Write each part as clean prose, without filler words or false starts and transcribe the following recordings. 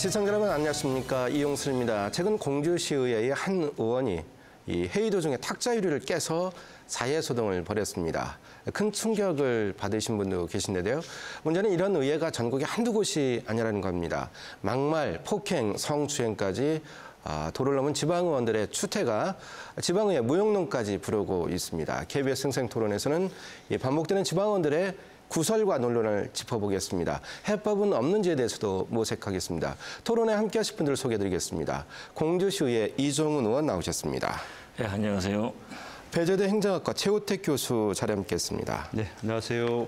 시청자 여러분 안녕하십니까, 이용슬입니다. 최근 공주시의회의 한 의원이 이 회의 도중에 탁자 유리를 깨서 자해소동을 벌였습니다. 큰 충격을 받으신 분도 계신데요. 문제는 이런 의회가 전국에 한두 곳이 아니라는 겁니다. 막말, 폭행, 성추행까지 도를 넘은 지방의원들의 추태가 지방의회 무용론까지 부르고 있습니다. KBS 생생토론에서는 반복되는 지방의원들의 구설과 논란을 짚어보겠습니다. 해법은 없는지에 대해서도 모색하겠습니다. 토론에 함께하실 분들 소개해드리겠습니다. 공주시의회 이종훈 의원 나오셨습니다. 네, 안녕하세요. 배재대 행정학과 최우택 교수 자리에 함께했습니다. 네, 안녕하세요.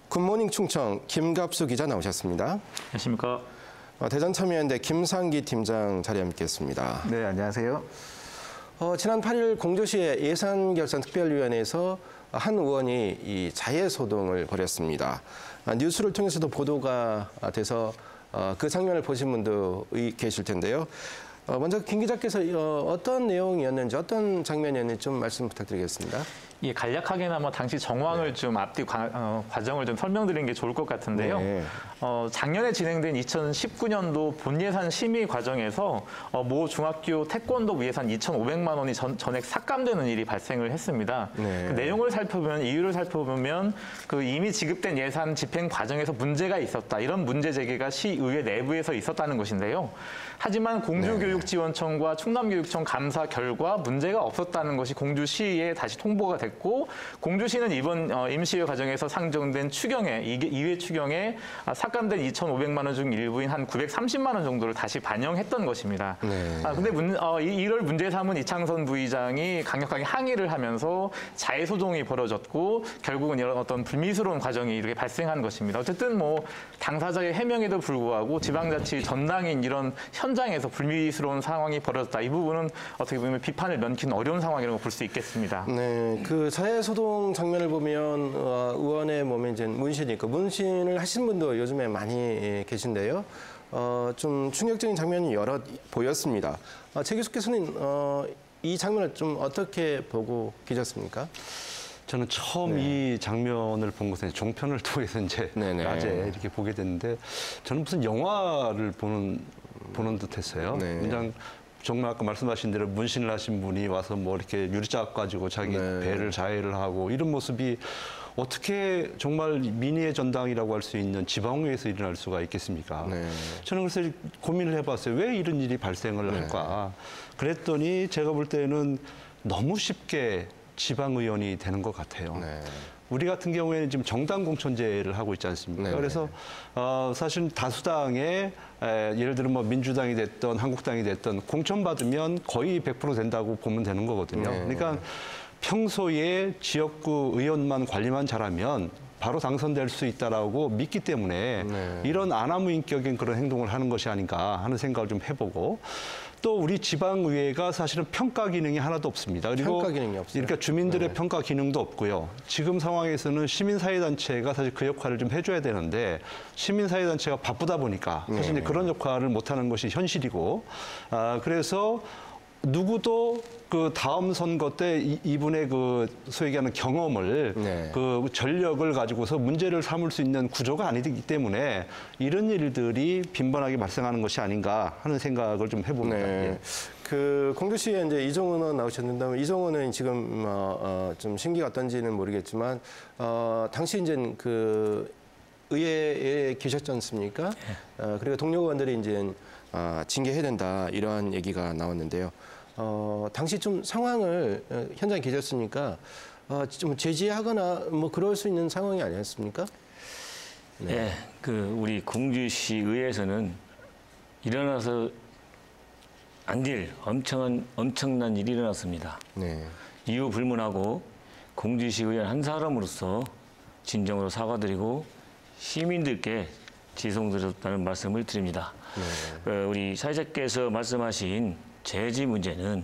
굿모닝 충청 김갑수 기자 나오셨습니다. 안녕하십니까. 대전참여연대 김상기 팀장 자리에 함께했습니다. 네, 안녕하세요. 지난 8일 공주시의 예산결산특별위원회에서 한 의원이 이 자해소동을 벌였습니다. 뉴스를 통해서도 보도가 돼서 그 장면을 보신 분도 계실 텐데요. 먼저 김 기자께서 어떤 내용이었는지, 어떤 장면이었는지 좀 말씀 부탁드리겠습니다. 예, 간략하게나마 당시 정황을 좀 앞뒤 과정을 좀 설명드리는 게 좋을 것 같은데요. 네. 작년에 진행된 2019년도 본예산 심의 과정에서 모 중학교 태권도 예산 2,500만 원이 전액 삭감되는 일이 발생을 했습니다. 네. 그 내용을 살펴보면, 이유를 살펴보면 그 이미 지급된 예산 집행 과정에서 문제가 있었다. 이런 문제 제기가 시의회 내부에서 있었다는 것인데요. 하지만 공주교육지원청과 충남교육청 감사 결과 문제가 없었다는 것이 공주시에 다시 통보가 됐고, 공주시는 이번 임시회 과정에서 상정된 추경에, 이회 추경에 삭감된 2,500만 원 중 일부인 한 930만 원 정도를 다시 반영했던 것입니다. 네. 근데 이를 문제 삼은 이창선 부의장이 강력하게 항의를 하면서 자해소동이 벌어졌고, 결국은 이런 어떤 불미스러운 과정이 이렇게 발생한 것입니다. 어쨌든 뭐 당사자의 해명에도 불구하고 지방자치 전당인 이런 현장에서 불미스러운 상황이 벌어졌다. 이 부분은 어떻게 보면 비판을 면키는 어려운 상황이라고 볼 수 있겠습니다. 네, 그 자해소동 장면을 보면 의원의 몸에 이제 문신이 있고, 문신을 하신 분도 요즘에 많이 계신데요. 좀 충격적인 장면이 여러 보였습니다. 최 교수께서는 이 장면을 좀 어떻게 보고 계셨습니까? 저는 처음 이 장면을 본 것은 종편을 통해서 이제 낮에 이렇게 보게 됐는데, 저는 무슨 영화를 보는 듯했어요. 네. 그냥 정말 아까 말씀하신 대로 문신을 하신 분이 와서 뭐 이렇게 유리짝 가지고 자기 배를 자해를 하고, 이런 모습이 어떻게 정말 민의의 전당이라고 할 수 있는 지방의회에서 일어날 수가 있겠습니까? 네. 저는 그래서 고민을 해봤어요. 왜 이런 일이 발생을 할까? 그랬더니 제가 볼 때는 너무 쉽게 지방의원이 되는 것 같아요. 네. 우리 같은 경우에는 지금 정당 공천제를 하고 있지 않습니까? 네. 그래서 사실 다수당에 예를 들어 뭐 민주당이 됐던 한국당이 됐던 공천받으면 거의 100% 된다고 보면 되는 거거든요. 네. 그러니까 평소에 지역구 의원만 관리만 잘하면 바로 당선될 수 있다라고 믿기 때문에 이런 아나무인격인 그런 행동을 하는 것이 아닌가 하는 생각을 좀 해보고, 또 우리 지방의회가 사실은 평가 기능이 하나도 없습니다. 그리고 평가 기능이 없어요? 그러니까 주민들의 평가 기능도 없고요. 지금 상황에서는 시민사회단체가 사실 그 역할을 좀 해줘야 되는데, 시민사회단체가 바쁘다 보니까 사실 그런 역할을 못하는 것이 현실이고, 그래서 누구도 그 다음 선거 때 이분의 그 소위 얘기하는 경험을 그 전력을 가지고서 문제를 삼을 수 있는 구조가 아니기 때문에 이런 일들이 빈번하게 발생하는 것이 아닌가 하는 생각을 좀 해봅니다. 네. 그 공주시에 이제 이종훈 의원 나오셨는데, 이종훈은 지금 좀 심기가 어떤지는 모르겠지만 당시 이제 그 의회에 계셨지 않습니까? 그리고 동료 의원들이 이제 징계해야 된다, 이러한 얘기가 나왔는데요. 당시 좀 상황을 현장에 계셨으니까 좀 제지하거나 뭐 그럴 수 있는 상황이 아니었습니까? 네, 그 우리 공주시 의회에서는 일어나서 안 될 엄청난 일이 일어났습니다. 네. 이유 불문하고 공주시 의원 한 사람으로서 진정으로 사과드리고 시민들께 죄송드렸다는 말씀을 드립니다. 우리 사회자께서 말씀하신 제지 문제는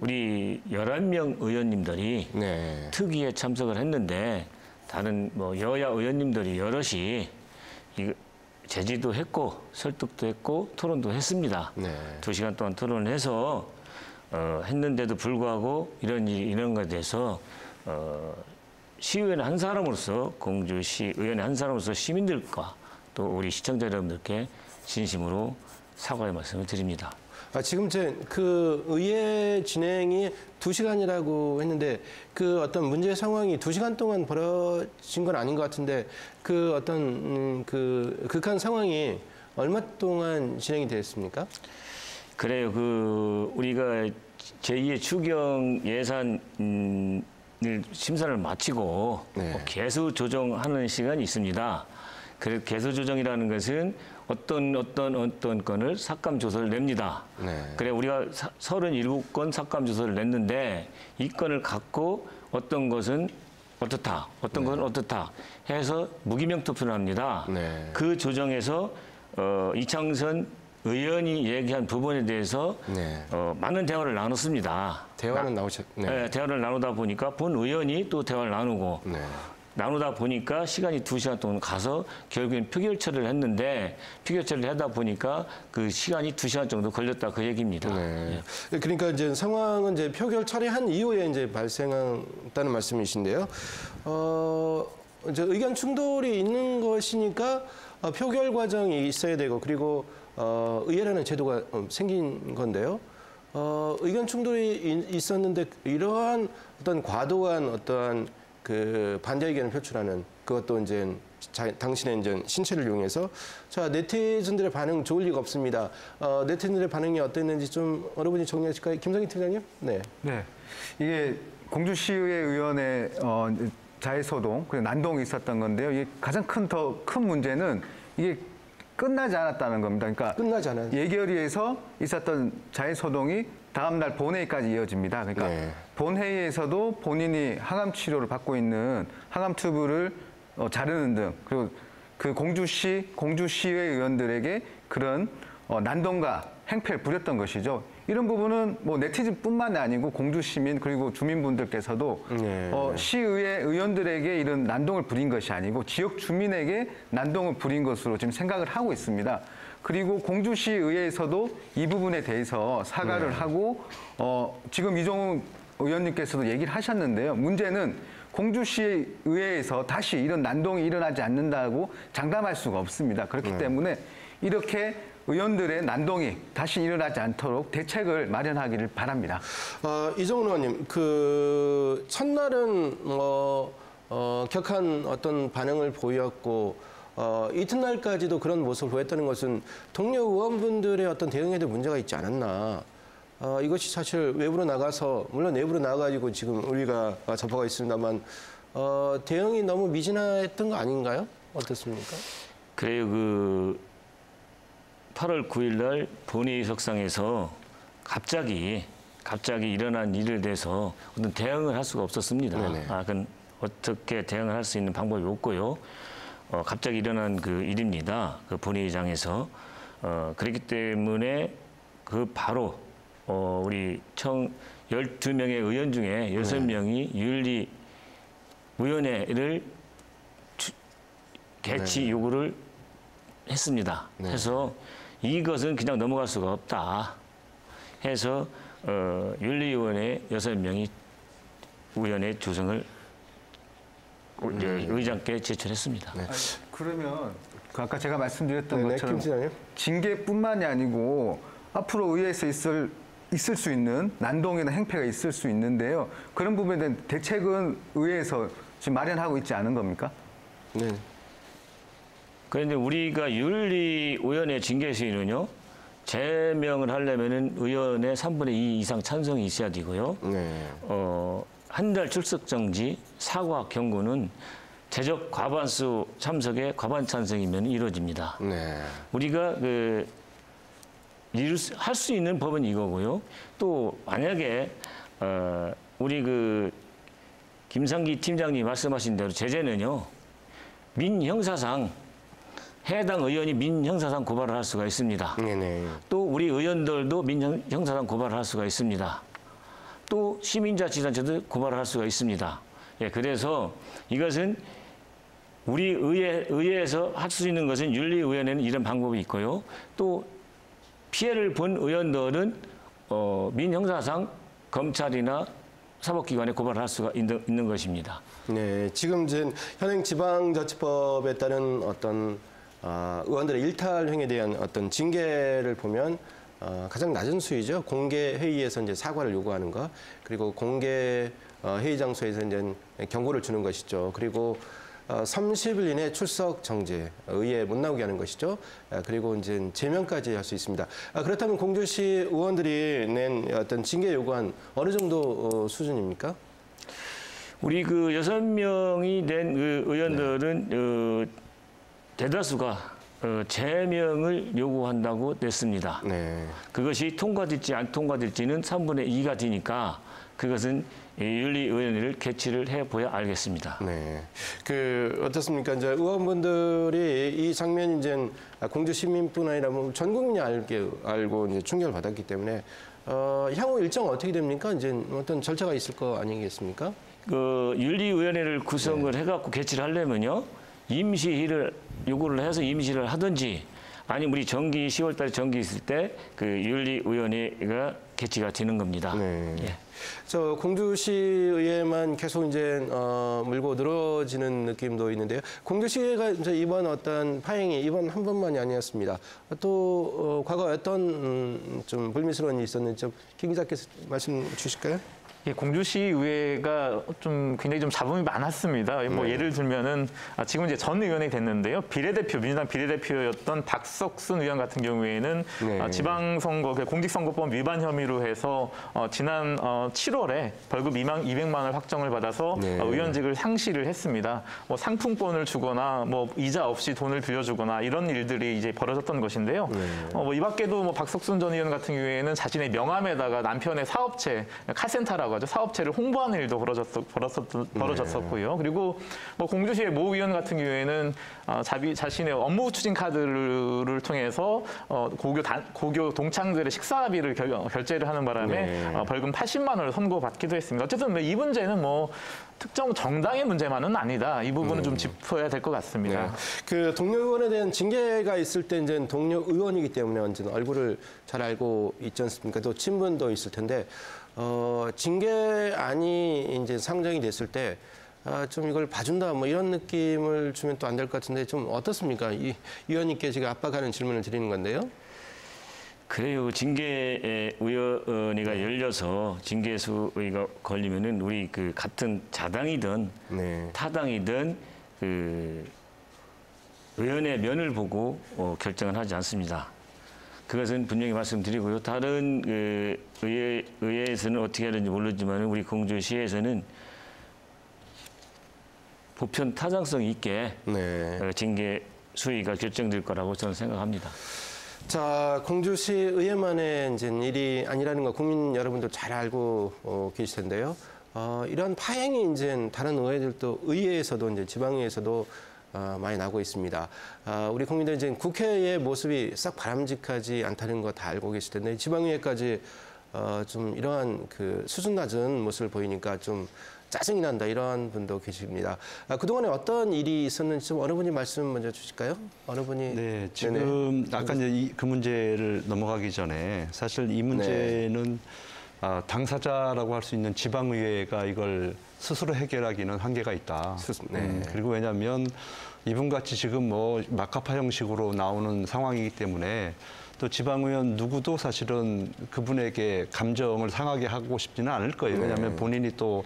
우리 11명 의원님들이 특위에 참석을 했는데, 다른 뭐 여야 의원님들이 여럿이 제지도 했고 설득도 했고 토론도 했습니다. 2시간 동안 토론을 해서 했는데도 불구하고 이런 것에 대해서 시의원 한 사람으로서, 공주시 의원의 한 사람으로서 시민들과 또 우리 시청자 여러분들께 진심으로 사과의 말씀을 드립니다. 지금 그 의회 진행이 2시간이라고 했는데 그 어떤 문제 상황이 2시간 동안 벌어진 건 아닌 것 같은데 그 어떤 그 극한 상황이 얼마 동안 진행이 됐습니까? 그래요. 우리가 제2의 추경 예산을 심사를 마치고 네. 개수 조정하는 시간이 있습니다. 그 개수 조정이라는 것은 어떤 건을 삭감 조서를 냅니다. 네. 그래 우리가 37건 삭감 조서를 냈는데 이 건을 갖고 어떤 것은 어떻다, 어떤 것은 어떻다 해서 무기명 투표를 합니다. 네. 그 조정에서 이창선 의원이 얘기한 부분에 대해서 네. 많은 대화를 나눴습니다. 대화는 네, 대화를 나누다 보니까 본 의원이 또 대화를 나누고 네. 나누다 보니까 시간이 2시간 동안 가서 결국엔 표결 처리를 했는데 표결 처리를 하다 보니까 그 시간이 2시간 정도 걸렸다 그 얘기입니다. 네. 예. 그러니까 이제 상황은 이제 표결 처리한 이후에 이제 발생했다는 말씀이신데요. 이제 의견 충돌이 있는 것이니까 표결 과정이 있어야 되고 그리고 의회라는 제도가 생긴 건데요. 의견 충돌이 있었는데 이러한 어떤 과도한 어떠한 그 반대 의견을 표출하는 그것도 이제 당신의 이제 신체를 이용해서 자 네티즌들의 반응 좋을 리가 없습니다. 네티즌들의 반응이 어땠는지 좀 여러분이 정리하실까요, 김성희 팀장님? 네. 네, 이게 공주시의회 의원의 자해소동 그리고 난동이 있었던 건데요. 이게 가장 더 큰 문제는 이게 끝나지 않았다는 겁니다. 그러니까 끝나지 않아요. 예결위에서 있었던 자해소동이 다음 날 본회의까지 이어집니다. 그러니까 네. 본회의에서도 본인이 항암 치료를 받고 있는 항암 튜브를 자르는 등 그리고 그 공주시의회 의원들에게 그런 난동과 행패를 부렸던 것이죠. 이런 부분은 뭐 네티즌뿐만이 아니고 공주 시민 그리고 주민분들께서도 네. 시의회 의원들에게 이런 난동을 부린 것이 아니고 지역 주민에게 난동을 부린 것으로 지금 생각을 하고 있습니다. 그리고 공주시 의회에서도 이 부분에 대해서 사과를 하고 지금 이종우 의원님께서도 얘기를 하셨는데요. 문제는 공주시 의회에서 다시 이런 난동이 일어나지 않는다고 장담할 수가 없습니다. 그렇기 때문에 이렇게 의원들의 난동이 다시 일어나지 않도록 대책을 마련하기를 바랍니다. 이종훈 의원님, 그 첫날은 격한 어떤 반응을 보였고 이튿날까지도 그런 모습을 보였다는 것은 동료 의원분들의 어떤 대응에도 문제가 있지 않았나. 이것이 사실 외부로 나가서 물론 내부로 나가가지고 지금 우리가 접하고 있습니다만 대응이 너무 미진했던 거 아닌가요? 어떻습니까? 그래요. 8월 9일 날 본회의석상에서 갑자기 일어난 일에 대해서 어떤 대응을 할 수가 없었습니다. 그건 어떻게 대응을 할 수 있는 방법이 없고요. 갑자기 일어난 그 일입니다. 그 본회의장에서. 그렇기 때문에 그 바로 우리 총 12명의 의원 중에 6명이 윤리위원회를 개최 요구를 했습니다. 해서 이것은 그냥 넘어갈 수가 없다 해서 윤리위원회 6명이 위원회 조정을 의장께 제출했습니다. 아니, 그러면 아까 제가 말씀드렸던 것처럼 김 징계뿐만이 아니고 앞으로 의회에서 있을 수 있는 난동이나 행패가 있을 수 있는데요. 그런 부분에 대한 대책은 의회에서 지금 마련하고 있지 않은 겁니까? 네. 그런데 우리가 윤리위원회 징계 시위는요, 제명을 하려면은 의원의 3분의 2 이상 찬성이 있어야 되고요. 네. 한 달 출석 정지, 사과 경고는 제적 과반수 참석에 과반 찬성이면 이루어집니다. 네. 우리가 할 수 있는 법은 이거고요. 또 만약에 우리 김상기 팀장님 말씀하신 대로 제재는요, 민형사상 해당 의원이 민형사상 고발을 할 수가 있습니다. 네네. 또 우리 의원들도 민형사상 고발을 할 수가 있습니다. 또 시민자치단체도 고발을 할 수가 있습니다. 예, 그래서 이것은 우리 의회에서 할 수 있는 것은 윤리위원회는 이런 방법이 있고요. 또 피해를 본 의원들은 민형사상 검찰이나 사법기관에 고발을 할 수가 있는 것입니다. 네, 지금 현행 지방자치법에 따른 어떤 의원들의 일탈 행위에 대한 어떤 징계를 보면 가장 낮은 수위죠. 공개 회의에서 이제 사과를 요구하는 것, 그리고 공개 회의 장소에서 이제 경고를 주는 것이죠. 그리고 30일 이내 출석 정지, 의회에 못 나오게 하는 것이죠. 그리고 이제 제명까지 할 수 있습니다. 그렇다면 공주시 의원들이 낸 어떤 징계 요구안 어느 정도 수준입니까? 우리 그 6명이 낸 그 의원들은 대다수가 제명을 요구한다고 냈습니다. 네. 그것이 통과될지 안 통과될지는 3분의 2가 되니까 그것은 윤리위원회를 개최를 해봐야 알겠습니다. 네. 어떻습니까? 이제 의원분들이 이 장면이 이제 공주 시민뿐 아니라 뭐 전 국민이 알고 이제 충격을 받았기 때문에 향후 일정 어떻게 됩니까? 이제 어떤 절차가 있을 거 아니겠습니까? 그 윤리위원회를 구성을 해갖고 개최를 하려면요. 임시회를 요구를 해서 임시를 하든지 아니면 우리 정기 10월달에 정기 있을 때 그 윤리위원회가 개최가 되는 겁니다. 네. 예. 저 공주시의회만 계속 이제 물고 늘어지는 느낌도 있는데요. 공주시의회가 이제 이번 어떤 파행이 이번 한 번만이 아니었습니다. 또 과거 어떤 좀 불미스러운 일이 있었는지 좀 김 기자께서 말씀 주실까요? 예, 공주시의회가 좀 굉장히 좀 잡음이 많았습니다. 뭐 예를 들면은 지금 이제 전 의원이 됐는데요. 비례대표, 민주당 비례대표였던 박석순 의원 같은 경우에는 네. 지방선거, 공직선거법 위반 혐의로 해서 지난 7월에 벌금 200만 원을 확정을 받아서 네. 의원직을 상실을 했습니다. 뭐 상품권을 주거나 뭐 이자 없이 돈을 빌려주거나 이런 일들이 이제 벌어졌던 것인데요. 뭐 이 밖에도 뭐 박석순 전 의원 같은 경우에는 자신의 명함에다가 남편의 사업체, 카센터라고 사업체를 홍보하는 일도 벌어졌었고요. 그리고 뭐 공주시의 모 의원 같은 경우에는 자신의 업무 추진 카드를 통해서 고교 동창들의 식사비를 결제를 하는 바람에 벌금 80만 원을 선고받기도 했습니다. 어쨌든 이 문제는 뭐 특정 정당의 문제만은 아니다. 이 부분은 좀 짚어야 될 것 같습니다. 네. 그 동료 의원에 대한 징계가 있을 때 이제 동료 의원이기 때문에 언제는 얼굴을 잘 알고 있지 않습니까? 또 친분도 있을 텐데 징계안이 이제 상정이 됐을 때 좀 이걸 봐준다 뭐 이런 느낌을 주면 또 안 될 것 같은데 좀 어떻습니까? 이 위원님께 제가 압박하는 질문을 드리는 건데요. 그래요. 징계위원회가 열려서 징계수의가 걸리면은 우리 그 같은 자당이든 네. 타당이든 그 의원의 면을 보고 결정을 하지 않습니다. 그것은 분명히 말씀드리고요. 다른 그 의회에서는 어떻게 하는지 모르지만 우리 공주시에서는 보편 타당성 있게 네. 징계 수위가 결정될 거라고 저는 생각합니다. 자, 공주시 의회만의 이제 일이 아니라는 거 국민 여러분들 잘 알고 계실 텐데요. 이런 파행이 이제 다른 의회들도 의회에서도 이제 지방의회에서도 많이 나고 있습니다. 우리 국민들 이제 국회의 모습이 싹 바람직하지 않다는 거 다 알고 계실 텐데 지방의회까지 좀 이러한 그 수준 낮은 모습을 보이니까 좀 짜증이 난다 이런 분도 계십니다. 그동안에 어떤 일이 있었는지 좀 어느 분이 말씀 먼저 주실까요? 어느 분이? 네, 지금 아까 이제 그 문제를 넘어가기 전에 사실 이 문제는 당사자라고 할 수 있는 지방의회가 이걸 스스로 해결하기는 한계가 있다. 네. 그리고 왜냐하면 이분같이 지금 뭐 막가파 형식으로 나오는 상황이기 때문에 또 지방의원 누구도 사실은 그분에게 감정을 상하게 하고 싶지는 않을 거예요. 왜냐하면 본인이 또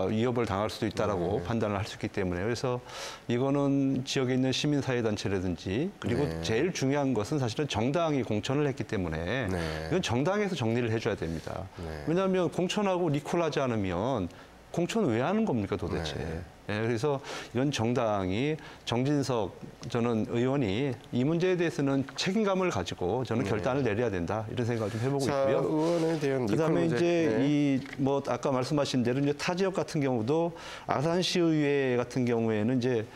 위협을 당할 수도 있다라고 판단을 할 수 있기 때문에. 그래서 이거는 지역에 있는 시민사회단체라든지 그리고 제일 중요한 것은 사실은 정당이 공천을 했기 때문에 이건 정당에서 정리를 해줘야 됩니다. 왜냐하면 공천하고 리콜하지 않으면 공천 왜 하는 겁니까 도대체. 네, 그래서 이건 정당이 정진석 저는 의원이 이 문제에 대해서는 책임감을 가지고 저는 결단을 내려야 된다 이런 생각을 좀 해보고 있고요. 의원에 대한 그다음에 문제. 이제 이 뭐 아까 말씀하신 대로 이제 타 지역 같은 경우도 아산시의회 같은 경우에는 이제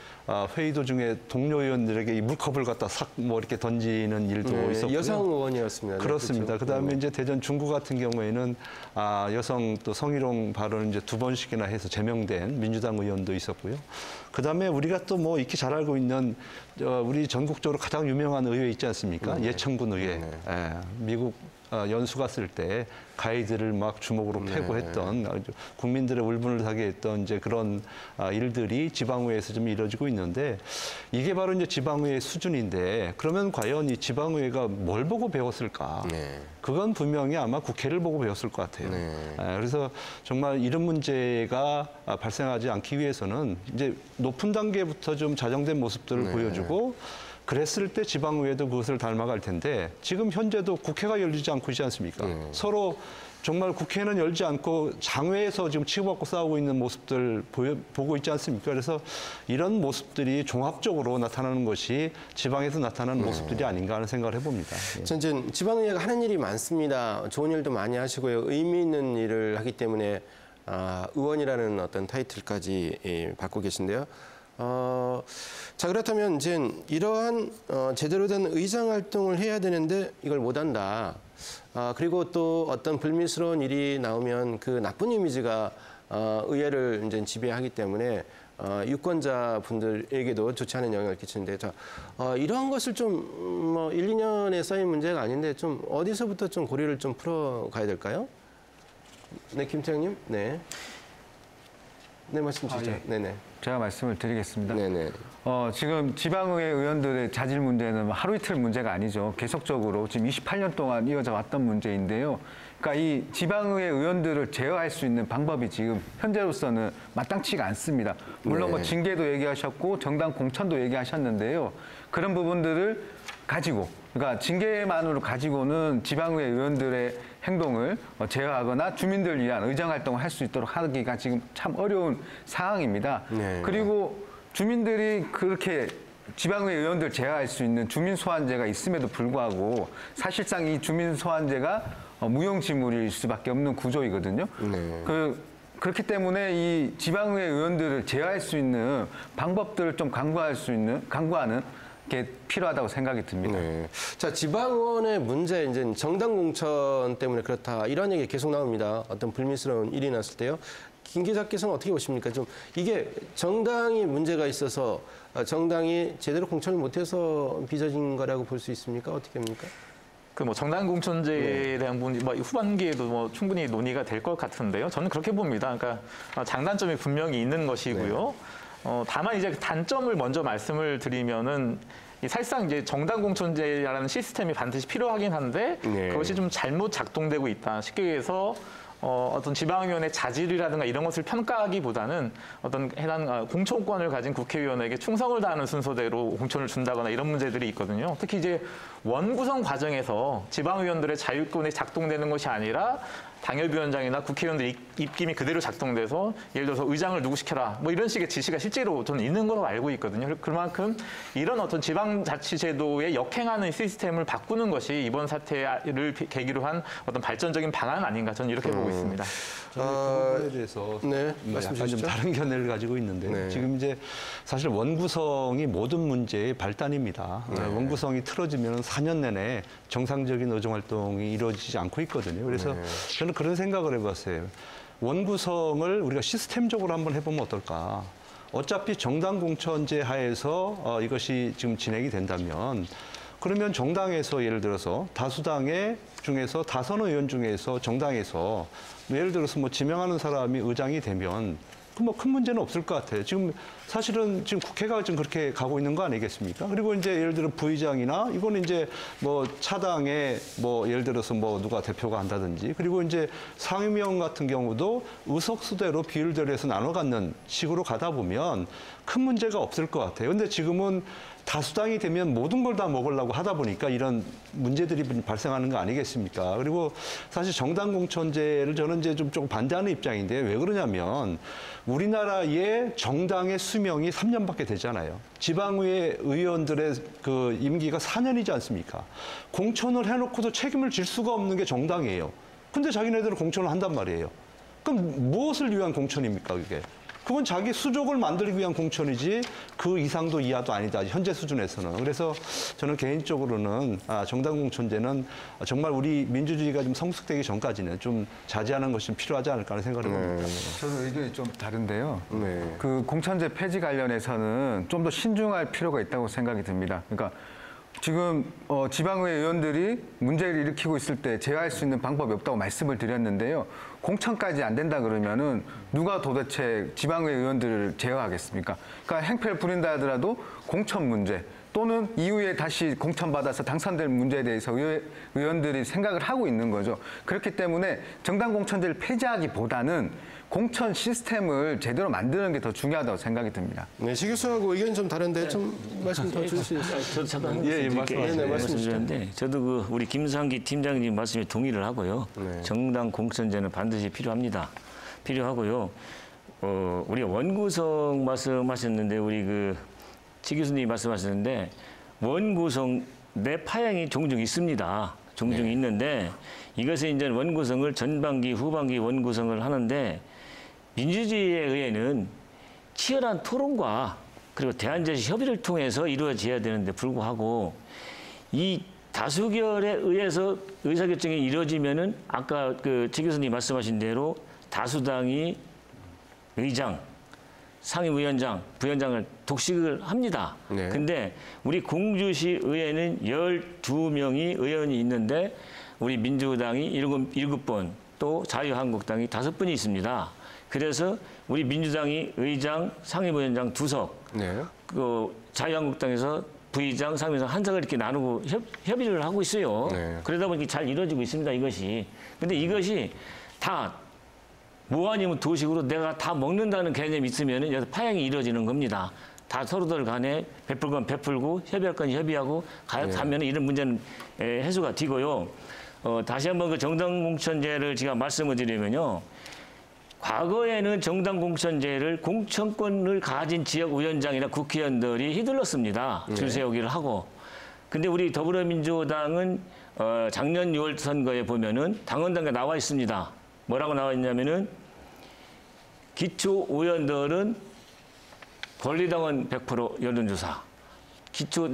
회의 도중에 동료 의원들에게 이 물컵을 갖다 싹 뭐 이렇게 던지는 일도 있었고요. 여성 의원이었습니다. 그렇습니다. 그렇죠? 그다음에 이제 대전 중구 같은 경우에는 여성 또 성희롱 발언을 이제 2번씩이나 해서 제명된 민주당 의원도 있었고요. 그다음에 우리가 또 뭐 익히 잘 알고 있는 우리 전국적으로 가장 유명한 의회 있지 않습니까? 예천군 의회. 미국 연수 갔을 때 가이드를 막 주먹으로 패고 했던 국민들의 울분을 사게 했던 이제 그런 일들이 지방의회에서 좀 이루어지고 있는데 이게 바로 이제 지방의회 수준인데 그러면 과연 이 지방의회가 뭘 보고 배웠을까? 그건 분명히 아마 국회를 보고 배웠을 것 같아요. 그래서 정말 이런 문제가 발생하지 않기 위해서는 이제 높은 단계부터 좀 자정된 모습들을 보여주고 그랬을 때 지방의회도 그것을 닮아갈 텐데 지금 현재도 국회가 열리지 않고 있지 않습니까? 서로 정말 국회는 열지 않고 장외에서 지금 치고받고 싸우고 있는 모습들 보고 있지 않습니까? 그래서 이런 모습들이 종합적으로 나타나는 것이 지방에서 나타나는 모습들이 아닌가 하는 생각을 해봅니다. 전 지방의회가 하는 일이 많습니다. 좋은 일도 많이 하시고요. 의미 있는 일을 하기 때문에 의원이라는 어떤 타이틀까지 받고 계신데요. 자, 그렇다면 이제 이러한 제대로 된 의장 활동을 해야 되는데 이걸 못한다. 그리고 또 어떤 불미스러운 일이 나오면 그 나쁜 이미지가 의회를 이제 지배하기 때문에 유권자 분들에게도 좋지 않은 영향을 끼치는데, 자, 이러한 것을 좀 뭐 1, 2년에 쌓인 문제가 아닌데 좀 어디서부터 좀 고리를 좀 풀어가야 될까요? 네, 김태형님. 네. 네, 말씀 주시죠. 예. 네네. 제가 말씀을 드리겠습니다. 네네. 지금 지방의회 의원들의 자질 문제는 하루 이틀 문제가 아니죠. 계속적으로 지금 28년 동안 이어져 왔던 문제인데요. 그러니까 이 지방의회 의원들을 제어할 수 있는 방법이 지금 현재로서는 마땅치가 않습니다. 물론 뭐 징계도 얘기하셨고 정당 공천도 얘기하셨는데요. 그런 부분들을 가지고, 그러니까 징계만으로 가지고는 지방의회 의원들의 행동을 제어하거나 주민들을 위한 의정 활동을 할 수 있도록 하기가 지금 참 어려운 상황입니다. 그리고 주민들이 그렇게 지방의회 의원들 제어할 수 있는 주민소환제가 있음에도 불구하고 사실상 이 주민소환제가 무용지물일 수밖에 없는 구조이거든요. 그렇기 때문에 이 지방의회 의원들을 제어할 수 있는 방법들을 좀 강구하는 게 필요하다고 생각이 듭니다. 네. 자, 지방의원의 문제, 이제 정당 공천 때문에 그렇다, 이런 얘기 계속 나옵니다. 어떤 불미스러운 일이 났을 때요. 김 기자께서는 어떻게 보십니까? 좀 이게 정당이 문제가 있어서 정당이 제대로 공천을 못해서 빚어진 거라고 볼 수 있습니까? 어떻게 합니까? 그 뭐 정당 공천제에 대한 부분이 뭐 후반기에도 뭐 충분히 논의가 될 것 같은데요. 저는 그렇게 봅니다. 그러니까 장단점이 분명히 있는 것이고요. 다만 이제 단점을 먼저 말씀을 드리면은 사실상 이제 정당 공천제라는 시스템이 반드시 필요하긴 한데 그것이 좀 잘못 작동되고 있다. 쉽게 얘기해서 어떤 지방의원의 자질이라든가 이런 것을 평가하기보다는 어떤 해당 공천권을 가진 국회의원에게 충성을 다하는 순서대로 공천을 준다거나 이런 문제들이 있거든요. 특히 이제 원구성 과정에서 지방의원들의 자율권이 작동되는 것이 아니라 당협위원장이나 국회의원들 입김이 그대로 작동돼서 예를 들어서 의장을 누구 시켜라 뭐 이런 식의 지시가 실제로 저는 있는 걸로 알고 있거든요. 그만큼 이런 어떤 지방자치제도에 역행하는 시스템을 바꾸는 것이 이번 사태를 계기로 한 어떤 발전적인 방안 아닌가 저는 이렇게 보고 있습니다. 저는 그 부분에 대해서 약간 좀 다른 견해를 가지고 있는데 지금 이제 사실 원구성이 모든 문제의 발단입니다. 원구성이 틀어지면 4년 내내 정상적인 의정 활동이 이루어지지 않고 있거든요. 그래서 저는 그런 생각을 해봤어요. 원구성을 우리가 시스템적으로 한번 해보면 어떨까? 어차피 정당 공천제 하에서 이것이 지금 진행이 된다면 그러면 정당에서 예를 들어서 다수당의 중에서 다선 의원 중에서 정당에서 예를 들어서 뭐 지명하는 사람이 의장이 되면 뭐 큰 문제는 없을 것 같아요. 지금 사실은 지금 국회가 지금 그렇게 가고 있는 거 아니겠습니까? 그리고 이제 예를 들어 부의장이나 이거는 이제 뭐 차당에 뭐 예를 들어서 뭐 누가 대표가 한다든지 그리고 이제 상임위원 같은 경우도 의석수대로 비율대로 해서 나눠 갖는 식으로 가다 보면 큰 문제가 없을 것 같아요. 근데 지금은 다수당이 되면 모든 걸 다 먹으려고 하다 보니까 이런 문제들이 발생하는 거 아니겠습니까? 그리고 사실 정당 공천제를 저는 이제 좀 조금 반대하는 입장인데 왜 그러냐면 우리나라의 정당의 수명이 3년밖에 되잖아요. 지방의회 의원들의 그 임기가 4년이지 않습니까? 공천을 해놓고도 책임을 질 수가 없는 게 정당이에요. 근데 자기네들은 공천을 한단 말이에요. 그럼 무엇을 위한 공천입니까, 그게? 그건 자기 수족을 만들기 위한 공천이지 그 이상도 이하도 아니다. 현재 수준에서는. 그래서 저는 개인적으로는 정당 공천제는 정말 우리 민주주의가 좀 성숙되기 전까지는 좀 자제하는 것이 좀 필요하지 않을까 하는 생각을 해봅니다. 저는 의견이 좀 다른데요. 그 공천제 폐지 관련해서는 좀 더 신중할 필요가 있다고 생각이 듭니다. 그러니까 지금 지방의회 의원들이 문제를 일으키고 있을 때 제어할 수 있는 방법이 없다고 말씀을 드렸는데요. 공천까지 안 된다 그러면은 누가 도대체 지방의회 의원들을 제어하겠습니까? 그러니까 행패를 부린다 하더라도 공천 문제 또는 이후에 다시 공천받아서 당선될 문제에 대해서 의원들이 생각을 하고 있는 거죠. 그렇기 때문에 정당 공천제를 폐지하기보다는 공천 시스템을 제대로 만드는 게 더 중요하다고 생각이 듭니다. 네, 시 교수하고 의견이 좀 다른데 좀 말씀 더 주실 수 있어요? 저도 잠깐 말씀드렸는데 저도 우리 김상기 팀장님 말씀에 동의를 하고요. 네. 정당 공천제는 반드시 필요합니다. 필요하고요. 우리 원구성 말씀하셨는데 우리 치 교수님이 말씀하셨는데 원구성 내 파행이 종종 있습니다. 종종 있는데 이것을 이제 원구성을 전반기, 후반기 원구성을 하는데 민주주의에 의해는 치열한 토론과 그리고 대안제시 협의를 통해서 이루어져야 되는데 불구하고 이 다수결에 의해서 의사결정이 이루어지면은 아까 치 교수님이 말씀하신 대로 다수당이 의장, 상임위원장, 부위원장을 독식을 합니다. 네. 근데 우리 공주시 의회는 12명이 의원이 있는데 우리 민주당이 7분, 또 자유한국당이 5분이 있습니다. 그래서 우리 민주당이 의장, 상임위원장 2석, 네. 자유한국당에서 부의장, 상임위원장 1석을 이렇게 나누고 협의를 하고 있어요. 네. 그러다 보니까 잘 이루어지고 있습니다, 이것이. 근데 이것이 다 뭐 아니면 도식으로 내가 다 먹는다는 개념이 있으면 여기서 파행이 이루어지는 겁니다. 다 서로들 간에 베풀 건 베풀고 협의할 건 협의하고 가면 이런 문제는 해소가 되고요. 다시 한번 정당 공천제를 제가 말씀을 드리면요. 과거에는 정당 공천제를 공천권을 가진 지역위원장이나 국회의원들이 휘둘렀습니다. 줄 세우기를 하고. 근데 우리 더불어민주당은 작년 6월 선거에 보면은 당원단계 나와 있습니다. 뭐라고 나와 있냐면은 기초 의원들은 권리당원 100% 여론조사, 기초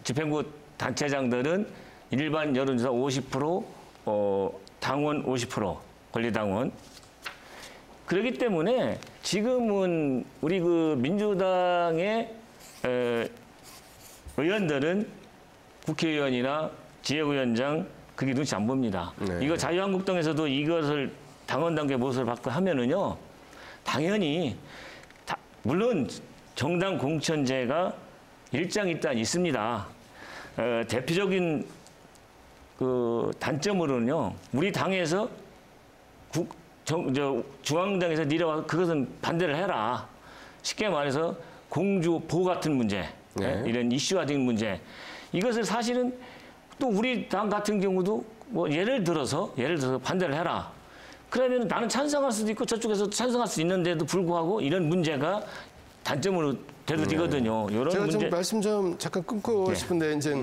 집행부 단체장들은 일반 여론조사 50%, 당원 50%, 권리당원. 그렇기 때문에 지금은 우리 민주당의 의원들은 국회의원이나 지역위원장 그게 눈치 안 봅니다. 네. 이거 자유한국당에서도 이것을 당원 단계 모습을 받고 하면은요, 당연히 물론 정당 공천제가 일장일단 있습니다. 대표적인 단점으로는요, 우리 당에서 중앙당에서 내려와서 그것은 반대를 해라. 쉽게 말해서 공주보 같은 문제, 네. 이런 이슈화된 문제, 이것을 사실은 또 우리 당 같은 경우도 뭐 예를 들어서 반대를 해라. 그러면 나는 찬성할 수도 있고 저쪽에서 찬성할 수 있는데도 불구하고 이런 문제가 단점으로 되거든요. 이런 제가 문제. 좀 말씀 좀 잠깐 끊고 네. 싶은데 이제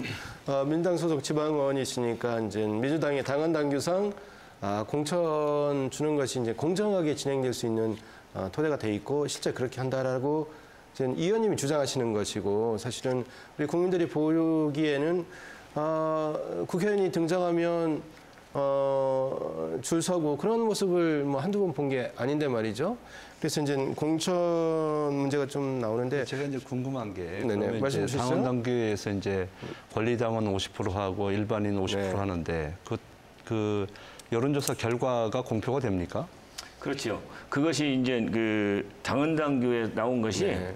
민주당 소속 지방의원이시니까 이제 민주당의 당원 당규상 공천 주는 것이 이제 공정하게 진행될 수 있는 토대가 돼 있고 실제 그렇게 한다라고 이제 이 의원님이 주장하시는 것이고 사실은 우리 국민들이 보기에는 국회의원이 등장하면 줄 서고 그런 모습을 뭐 한두 번 본 게 아닌데 말이죠. 그래서 이제 공천 문제가 좀 나오는데 제가 이제 궁금한 게 네네, 말씀 주시죠. 당원 단계에서 이제 권리당원 50% 하고 일반인 50% 네. 하는데 그 여론조사 결과가 공표가 됩니까? 그렇죠. 그것이 이제 당원 당규에 나온 것이 네.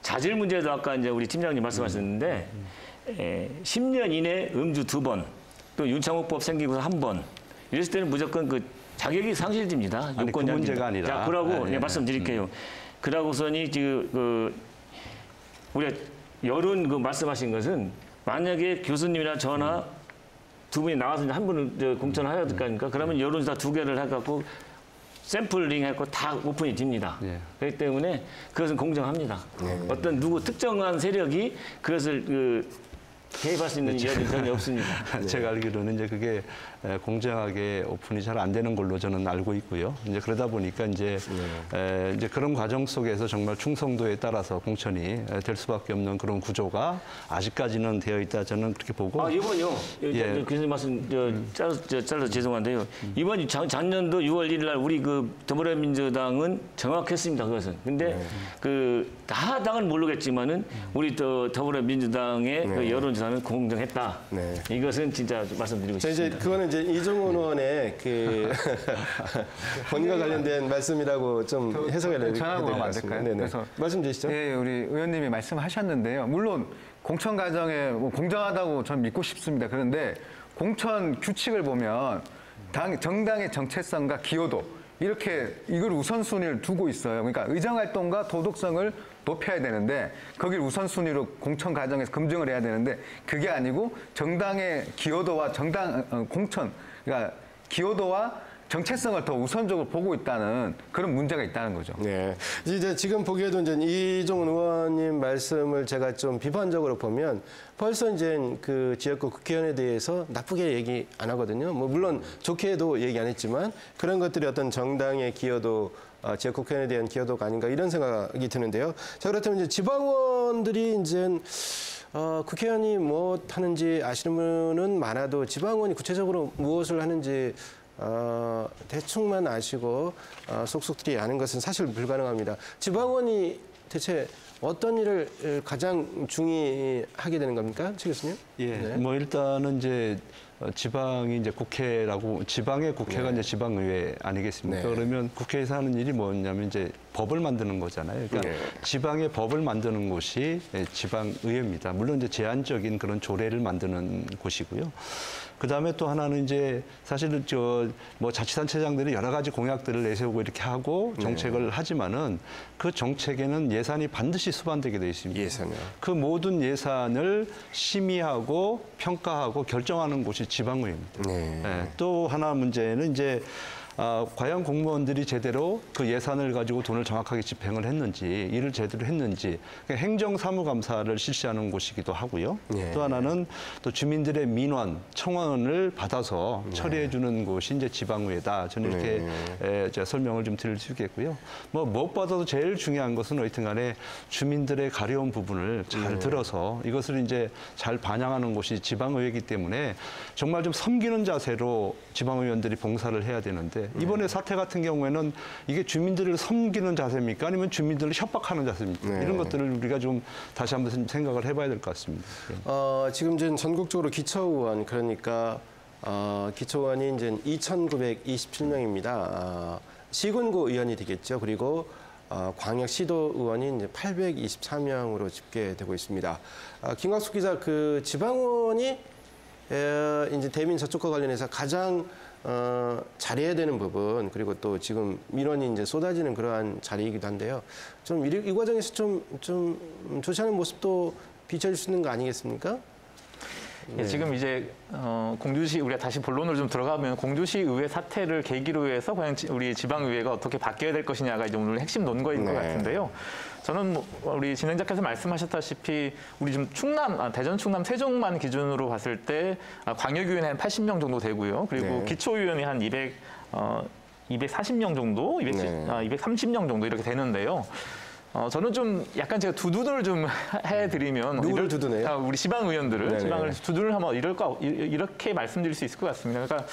자질 문제도 아까 이제 우리 팀장님 말씀하셨는데 10년 이내 음주 2번, 또 윤창호법 생기고서 1번. 이랬을 때는 무조건 자격이 상실됩니다. 아니, 그 문제가 아니라. 자, 그러고 네, 말씀드릴게요. 그러고서니 우리가 여론 말씀하신 것은 만약에 교수님이나 저나 두 분이 나와서 한 분을 공천을 해야 될 거 아닙니까? 그러면 여론조사 2개를 해갖고 샘플링 해갖고 다 오픈이 됩니다. 네. 그렇기 때문에 그것은 공정합니다. 어떤 누구 특정한 세력이 그것을 개입할 수 있는 여지는 전혀 없습니다. 제가 알기로는 이제 그게 공정하게 오픈이 잘 안 되는 걸로 저는 알고 있고요. 이제 그러다 보니까 이제 그런 과정 속에서 정말 충성도에 따라서 공천이 될 수밖에 없는 그런 구조가 아직까지는 되어 있다 저는 그렇게 보고. 이번요. 예. 교수님 말씀 잘라서 죄송한데요. 이번 작년도 6월 1일 날 우리 더불어민주당은 정확했습니다. 그것은. 근데 다 당은 모르겠지만은 우리 더불어민주당의 여론조사 조사는 공정했다. 네. 이것은 진짜 말씀드리고 자, 싶습니다. 이제 그거는 이제 이종훈 의원의 그 본인과 관련된 말씀이라고 좀 해석을 해야 전하고 될것 가면 안 같습니다. 될까요? 네네. 그래서 말씀 주시죠. 예, 우리 의원님이 말씀하셨는데요. 물론 공천 과정에 뭐 공정하다고 저는 믿고 싶습니다. 그런데 공천 규칙을 보면 정당의 정체성과 기여도 이렇게 이걸 우선순위를 두고 있어요. 그러니까 의정활동과 도덕성을 높여야 되는데 거길 우선순위로 공천 과정에서 검증을 해야 되는데 그게 아니고 정당의 기여도와 공천, 그러니까 기여도와 정체성을 더 우선적으로 보고 있다는 그런 문제가 있다는 거죠. 네. 이제 지금 보기에도 이제 이종훈 의원님 말씀을 제가 좀 비판적으로 보면 벌써 이제 그 지역구 국회의원에 대해서 나쁘게 얘기 안 하거든요. 뭐 물론 좋게도 얘기 안 했지만 그런 것들이 어떤 정당의 기여도 지역 국회의원에 대한 기여도가 아닌가 이런 생각이 드는데요. 자, 그렇다면 이제 지방의원들이 이제 국회의원이 뭐 하는지 아시는 분은 많아도 지방의원이 구체적으로 무엇을 하는지 대충만 아시고 속속들이 아는 것은 사실 불가능합니다. 지방의원이 대체 어떤 일을 가장 중요하게 되는 겁니까, 최 교수님? 예, 네. 뭐 일단은 이제 지방이 이제 국회라고 지방의 국회가 네. 이제 지방의회 아니겠습니까? 네. 그러면 국회에서 하는 일이 뭐냐면 이제 법을 만드는 거잖아요. 그러니까 네. 지방의 법을 만드는 곳이 지방의회입니다. 물론 이제 제한적인 그런 조례를 만드는 곳이고요. 그다음에 또 하나는 이제 사실은 뭐 자치단체장들이 여러 가지 공약들을 내세우고 이렇게 하고 정책을 하지만은 그 정책에는 예산이 반드시 수반되게 돼 있습니다. 예산이요. 그 모든 예산을 심의하고 평가하고 결정하는 곳이 지방의회입니다. 네. 예, 또 하나 문제는 이제 과연 공무원들이 제대로 그 예산을 가지고 돈을 정확하게 집행을 했는지, 일을 제대로 했는지, 행정사무감사를 실시하는 곳이기도 하고요. 네. 또 하나는 또 주민들의 민원, 청원을 받아서 처리해주는 곳이 이제 지방의회다. 저는 이렇게 제가 설명을 좀 드릴 수 있겠고요. 뭐 무엇보다도 제일 중요한 것은 어쨌든 간에 주민들의 가려운 부분을 잘 들어서 이것을 이제 잘 반영하는 곳이 지방의회이기 때문에 정말 좀 섬기는 자세로 지방의원들이 봉사를 해야 되는데 이번에 사태 같은 경우에는 이게 주민들을 섬기는 자세입니까? 아니면 주민들을 협박하는 자세입니까? 네. 이런 것들을 우리가 좀 다시 한번 생각을 해봐야 될 것 같습니다. 지금 이제 전국적으로 기초의원 그러니까 기초의원이 이제 2,927명입니다. 시군구 의원이 되겠죠. 그리고 광역시도 의원이 이제 824명으로 집계되고 있습니다. 김광숙 기자, 그 지방의원이 이제 대민 저촉과 관련해서 가장 잘해야 되는 부분 그리고 또 지금 민원이 이제 쏟아지는 그러한 자리이기도 한데요. 좀 이 과정에서 좀 좋지 않은 모습도 비춰질 수 있는 거 아니겠습니까? 예, 지금 이제 공주시 우리가 다시 본론으로 좀 들어가면 공주시 의회 사태를 계기로 해서 과연 우리 지방의회가 어떻게 바뀌어야 될 것이냐가 이제 오늘 핵심 논거인 것 같은데요. 저는 뭐 우리 진행자께서 말씀하셨다시피 우리 좀 대전, 충남, 세종만 기준으로 봤을 때 광역의원이 한 80명 정도 되고요. 그리고 네. 기초의원이 한 240명 정도, 230명 정도 이렇게 되는데요. 저는 좀 약간 제가 두둔을 좀 해드리면 누구를 두둔해요? 우리 지방 의원들을 네네. 지방을 두둔을 하면 이렇게 말씀드릴 수 있을 것 같습니다. 그러니까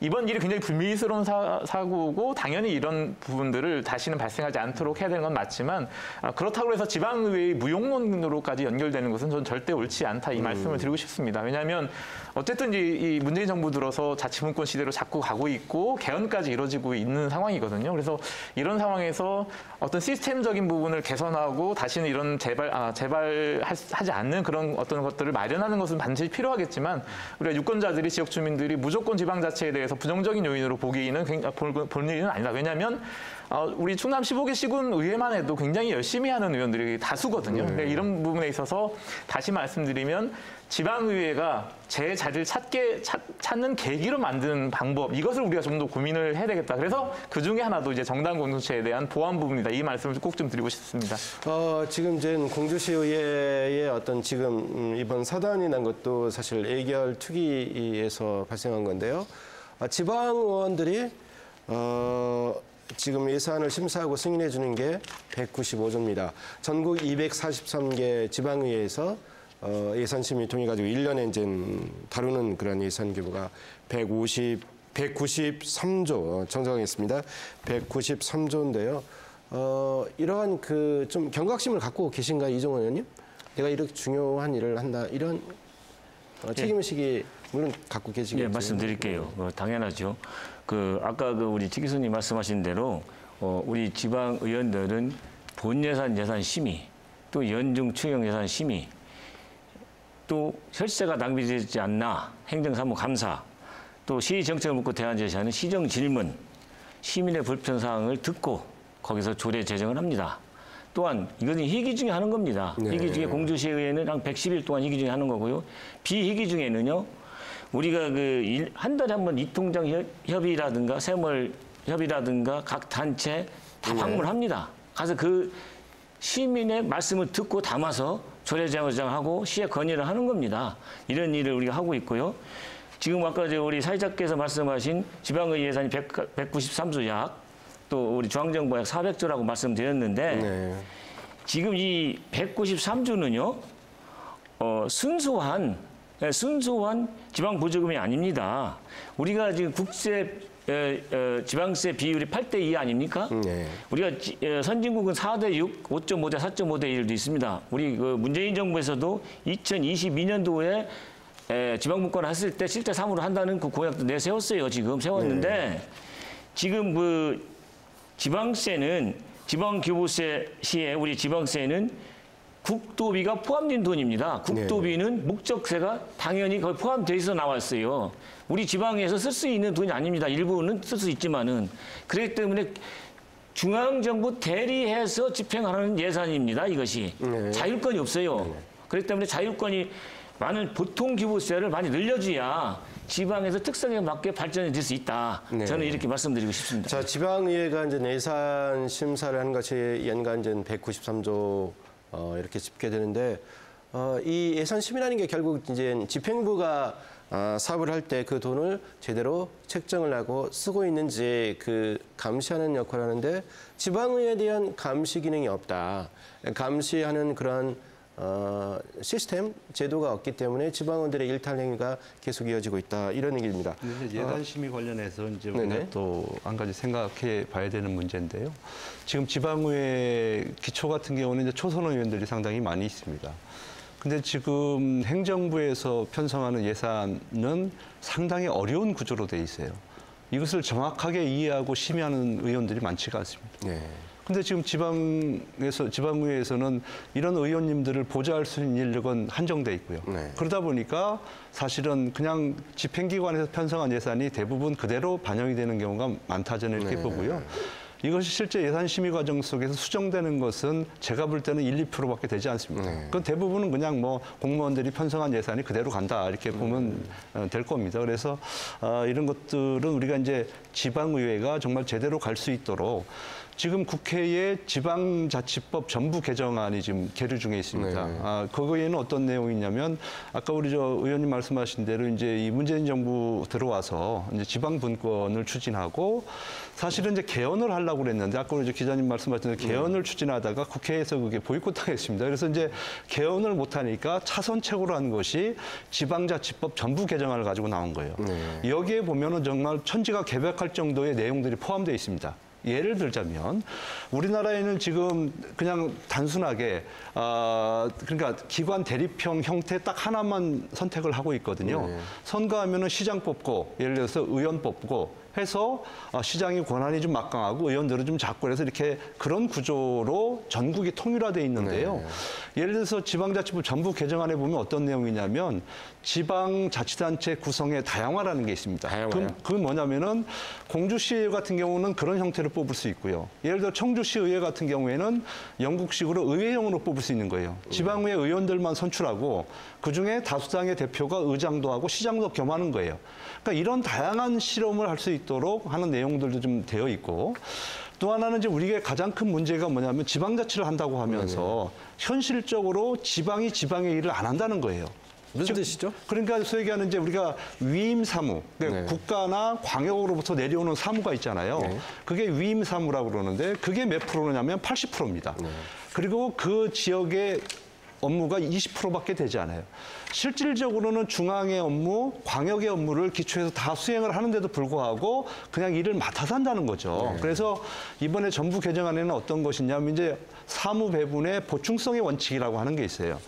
이번 일이 굉장히 불미스러운 사고고 당연히 이런 부분들을 다시는 발생하지 않도록 해야 되는 건 맞지만 그렇다고 해서 지방의회의 무용론으로까지 연결되는 것은 저는 절대 옳지 않다 이 말씀을 드리고 싶습니다. 왜냐하면 어쨌든 이 문재인 정부 들어서 자치분권 시대로 자꾸 가고 있고 개헌까지 이루어지고 있는 상황이거든요. 그래서 이런 상황에서 어떤 시스템적인 부분을 개선하고 다시는 이런 재발하지 않는 그런 어떤 것들을 마련하는 것은 반드시 필요하겠지만 우리가 유권자들이 지역 주민들이 무조건 지방자치에 대해서 부정적인 요인으로 보기는 볼 일은 아니다. 왜냐하면 우리 충남 15개 시군 의회만 해도 굉장히 열심히 하는 의원들이 다수거든요. 그러니까 이런 부분에 있어서 다시 말씀드리면 지방의회가 제 자리를 찾는 계기로 만드는 방법 이것을 우리가 좀 더 고민을 해야 되겠다. 그래서 그 중에 하나도 이제 정당 공동체에 대한 보완 부분이다. 이 말씀을 꼭 좀 드리고 싶습니다. 지금 이제 공주시의회의 어떤 지금 이번 사단이 난 것도 사실 의결 투기에서 발생한 건데요. 지방의원들이 지금 예산을 심사하고 승인해 주는 게 195조입니다. 전국 243개 지방의회에서 예산 심의 통해 가지고 1년에 이제 다루는 그런 예산 규모가 193조 정정하겠습니다. 193조인데요. 이러한 그 좀 경각심을 갖고 계신가 이종원 의원님? 내가 이렇게 중요한 일을 한다 이런 책임의식이 물론 갖고 계시겠죠. 예, 말씀드릴게요. 당연하죠. 아까 우리 지 교수님 말씀하신 대로 우리 지방 의원들은 본예산 예산 심의, 또 연중 추경 예산 심의, 또 혈세가 낭비되지 않나 행정사무 감사, 또 시의 정책을 묻고 대안 제시하는 시정 질문, 시민의 불편 사항을 듣고 거기서 조례 제정을 합니다. 또한 이것은 희귀 중에 하는 겁니다. 네. 희귀 중에 공주시의회는 한 110일 동안 희귀 중에 하는 거고요. 비희귀 중에는요. 우리가 한 달에 한 번 이통장 협의라든가 세물 협의라든가 각 단체 다 방문합니다. 가서 그 시민의 말씀을 듣고 담아서 조례 제정하고 시에 건의를 하는 겁니다. 이런 일을 우리가 하고 있고요. 지금 아까 우리 사회자께서 말씀하신 지방의 예산이 193조 약, 또 우리 중앙정부 약 400조라고 말씀드렸는데 네. 지금 이 193조는요 순수한 지방 보조금이 아닙니다. 우리가 지금 지방세 비율이 8대2 아닙니까? 네. 우리가 선진국은 4대6, 5.5대 4.5대 1도 있습니다. 우리 문재인 정부에서도 2022년도에 지방분권을 했을 때 7대3으로 한다는 그 공약도 내세웠어요. 지금 세웠는데 네. 지금 지방세는 지방교부세 시에 우리 지방세는 국도비가 포함된 돈입니다. 국도비는 목적세가 당연히 거의 포함돼 있어 나왔어요. 우리 지방에서 쓸 수 있는 돈이 아닙니다. 일부는 쓸 수 있지만은 그렇기 때문에 중앙정부 대리해서 집행하는 예산입니다. 이것이 네. 자율권이 없어요. 그렇기 때문에 자율권이 많은 보통 기부세를 많이 늘려줘야 지방에서 특성에 맞게 발전이 될 수 있다. 네. 저는 이렇게 말씀드리고 싶습니다. 자, 지방의회가 이제 예산 심사를 하는 것이 연간 이제 193조 이렇게 집계되는데 이 예산 심의라는 게 결국 이제 집행부가 사업을 할 때 그 돈을 제대로 책정을 하고 쓰고 있는지 그 감시하는 역할을 하는데 지방의회에 대한 감시 기능이 없다. 감시하는 그런 시스템, 제도가 없기 때문에 지방의원들의 일탈 행위가 계속 이어지고 있다. 이런 얘기입니다. 예산 심의 관련해서 이제 네네. 우리가 또 한 가지 생각해 봐야 되는 문제인데요. 지금 지방의회 기초 같은 경우는 이제 초선 의원들이 상당히 많이 있습니다. 근데 지금 행정부에서 편성하는 예산은 상당히 어려운 구조로 돼 있어요. 이것을 정확하게 이해하고 심의하는 의원들이 많지가 않습니다. 네. 근데 지금 지방의회에서는 이런 의원님들을 보좌할 수 있는 인력은 한정돼 있고요. 네. 그러다 보니까 사실은 그냥 집행기관에서 편성한 예산이 대부분 그대로 반영이 되는 경우가 많다 저는 이렇게 네. 보고요. 이것이 실제 예산 심의 과정 속에서 수정되는 것은 제가 볼 때는 1~2%밖에 되지 않습니다. 네. 그 대부분은 그냥 뭐 공무원들이 편성한 예산이 그대로 간다 이렇게 보면 될 겁니다. 그래서 이런 것들은 우리가 이제 지방의회가 정말 제대로 갈 수 있도록 지금 국회에 지방자치법 전부 개정안이 지금 계류 중에 있습니다. 네. 거기에는 어떤 내용이 있냐면 아까 우리 의원님 말씀하신 대로 이제 이 문재인 정부 들어와서 이제 지방분권을 추진하고 사실은 이제 개헌을 하려고 그랬는데 아까 우리 기자님 말씀하신 대로 개헌을 추진하다가 국회에서 그게 보이콧당했습니다. 그래서 이제 개헌을 못하니까 차선책으로 한 것이 지방자치법 전부 개정안을 가지고 나온 거예요. 네. 여기에 보면은 정말 천지가 개벽할 정도의 내용들이 포함되어 있습니다. 예를 들자면 우리나라에는 지금 그냥 단순하게 그러니까 기관 대립형 형태 딱 하나만 선택을 하고 있거든요. 네. 선거하면은 시장 뽑고 예를 들어서 의원 뽑고 해서 시장의 권한이 좀 막강하고 의원들은 좀 작고 그래서 이렇게 그런 구조로 전국이 통일화돼 있는데요. 네. 예를 들어서 지방자치법 전부 개정안에 보면 어떤 내용이냐면 지방자치단체 구성의 다양화라는 게 있습니다. 다양화요? 그건 뭐냐면은 공주시의회 같은 경우는 그런 형태로 뽑을 수 있고요. 예를 들어 청주시의회 같은 경우에는 영국식으로 의회형으로 뽑을 수 있는 거예요. 지방의회 의원들만 선출하고 그중에 다수당의 대표가 의장도 하고 시장도 겸하는 거예요. 그러니까 이런 다양한 실험을 할 수 있도록 하는 내용들도 좀 되어 있고 또 하나는 이제 우리가 가장 큰 문제가 뭐냐면 지방자치를 한다고 하면서 현실적으로 지방이 지방의 일을 안 한다는 거예요. 무슨 뜻이죠? 그러니까 소위 얘기하는 이제 우리가 위임 사무, 그러니까 네. 국가나 광역으로부터 내려오는 사무가 있잖아요. 네. 그게 위임 사무라고 그러는데 그게 몇 프로냐면 80%입니다. 네. 그리고 그 지역의 업무가 20%밖에 되지 않아요. 실질적으로는 중앙의 업무, 광역의 업무를 기초해서 다 수행을 하는데도 불구하고 그냥 일을 맡아서 한다는 거죠. 네. 그래서 이번에 전부 개정안에는 어떤 것이냐면 이제 사무 배분의 보충성의 원칙이라고 하는 게 있어요.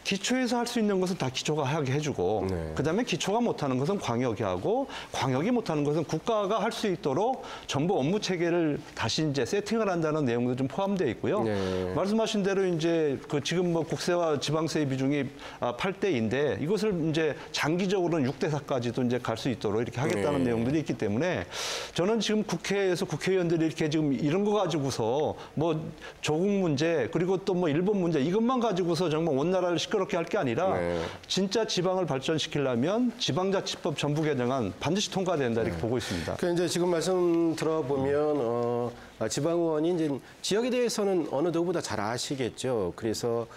기초에서 할 수 있는 것은 다 기초가 하게 해주고 네. 그다음에 기초가 못하는 것은 광역이 하고 광역이 못하는 것은 국가가 할 수 있도록 전부 업무 체계를 다시 이제 세팅을 한다는 내용도 좀 포함되어 있고요. 네. 말씀하신 대로 이제 그 지금 뭐 국세와 지방세의 비중이 8대인데 이것을 이제 장기적으로는 6대4까지도 이제 갈 수 있도록 이렇게 하겠다는 네. 내용들이 있기 때문에 저는 지금 국회에서 국회의원들이 이렇게 지금 이런 거 가지고서 뭐 조국 문제 그리고 또 뭐 일본 문제 이것만 가지고서 정말 온 나라를 시끄럽게 할 게 아니라 네. 진짜 지방을 발전시키려면 지방자치법 전부 개정안 반드시 통과된다 이렇게 보고 있습니다. 그 이제 지금 말씀 들어보면 지방의원이 이제 지역에 대해서는 어느 누구보다 잘 아시겠죠. 그래서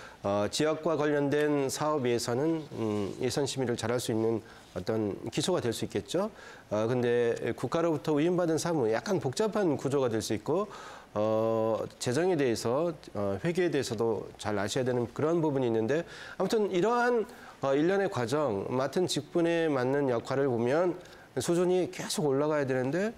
지역과 관련된 사업에서는 예산 심의를 잘할 수 있는 어떤 기초가 될 수 있겠죠. 근데 국가로부터 위임받은 사무 약간 복잡한 구조가 될 수 있고 재정에 대해서 회계에 대해서도 잘 아셔야 되는 그런 부분이 있는데 아무튼 이러한 일련의 과정 맡은 직분에 맞는 역할을 보면 수준이 계속 올라가야 되는데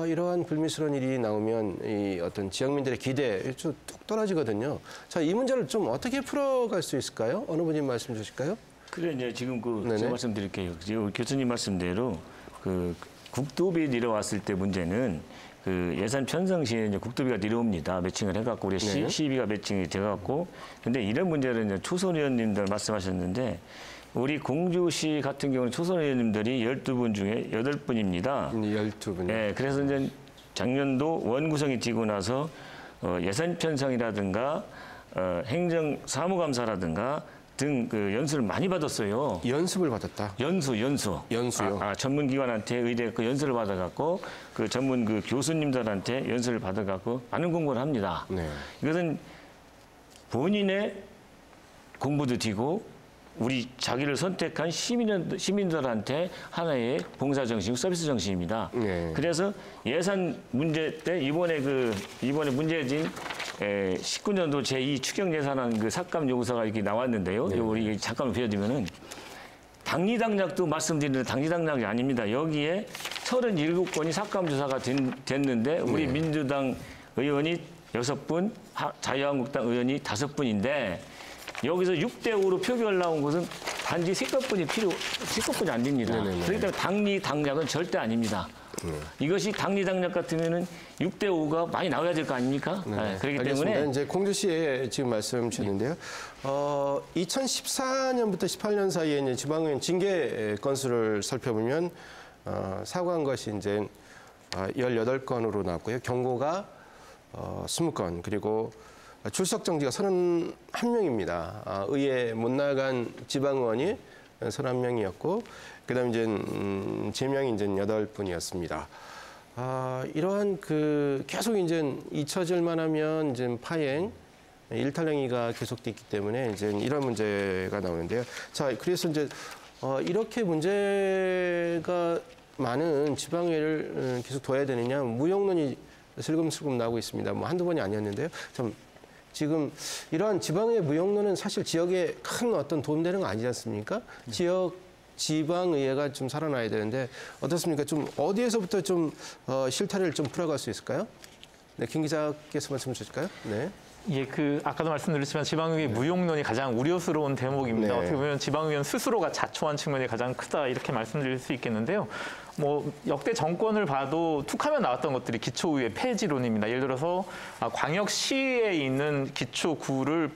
이러한 불미스러운 일이 나오면 이 어떤 지역민들의 기대 쭉 뚝 떨어지거든요. 자, 이 문제를 좀 어떻게 풀어갈 수 있을까요? 어느 분이 말씀 주실까요? 그래 이제 지금 네네. 제가 말씀드릴게요. 지금 교수님 말씀대로 그 국도비 내려왔을 때 문제는 그 예산 편성 시에 이제 국도비가 내려옵니다. 매칭을 해갖고 우리 네. 시비가 매칭이 돼갖고 근데 이런 문제를 이제 초선 의원님들 말씀하셨는데 우리 공주시 같은 경우는 초선 의원님들이 12분 중에 8분입니다. 12분. 네, 그래서 이제 작년도 원구성이 뛰고 나서 예산 편성이라든가 행정 사무감사라든가 등 그 연수를 많이 받았어요. 연습을 받았다. 연수요. 전문기관한테 의뢰 그 연수를 받아갖고 그 전문 그 교수님들한테 연수를 받아갖고 많은 공부를 합니다. 네. 이것은 본인의 공부도 뛰고 우리 자기를 선택한 시민들한테 하나의 봉사 정신, 서비스 정신입니다. 네. 그래서 예산 문제 때 이번에 문제진 19년도 제2 추경 예산안 그 삭감 요구서가 이렇게 나왔는데요. 네. 우리 잠깐만 비워드리면은 당리당략도 말씀드리는데 당리당략이 아닙니다. 여기에 37건이 삭감 조사가 됐는데 우리 네. 민주당 의원이 6분, 자유한국당 의원이 5분인데 여기서 6대5로 표결 나온 것은 단지 3건뿐이 안 됩니다. 네네네. 그렇기 때문에 당리당략은 절대 아닙니다. 이것이 당리당략 같으면은 6대5가 많이 나와야 될 거 아닙니까? 네, 그렇기 알겠습니다. 때문에 이제 공주시에 지금 말씀 주셨는데요. 2014년부터 18년 사이에 이제 지방의원 징계 건수를 살펴보면 사과한 것이 이제 18건으로 나왔고요. 경고가 20건 그리고 출석 정지가 31명입니다. 의회 못 나간 지방의원이 31명이었고 그다음에 이제 제명이 이제 8분이었습니다. 이러한 그 계속 이제 잊혀질 만하면 이제 파행, 일탈행위가 계속됐기 때문에 이제 이런 문제가 나오는데요. 자, 그래서 이제 이렇게 문제가 많은 지방의회를 계속 둬야 되느냐 무용론이 슬금슬금 나오고 있습니다. 뭐 한두 번이 아니었는데요. 참 지금 이러한 지방의회 무용론은 사실 지역에 큰 어떤 도움되는 거 아니지 않습니까? 지방의회가 좀 살아나야 되는데 어떻습니까? 좀 어디에서부터 좀 실타래를 좀 풀어갈 수 있을까요? 네, 김 기자께서 말씀 주실까요? 네. 예, 아까도 말씀드렸지만 지방의회 무용론이 가장 우려스러운 대목입니다. 네. 어떻게 보면 지방의원 스스로가 자초한 측면이 가장 크다 이렇게 말씀드릴 수 있겠는데요. 뭐 역대 정권을 봐도 툭하면 나왔던 것들이 기초의회 폐지론입니다. 예를 들어서 광역시에 있는 기초구를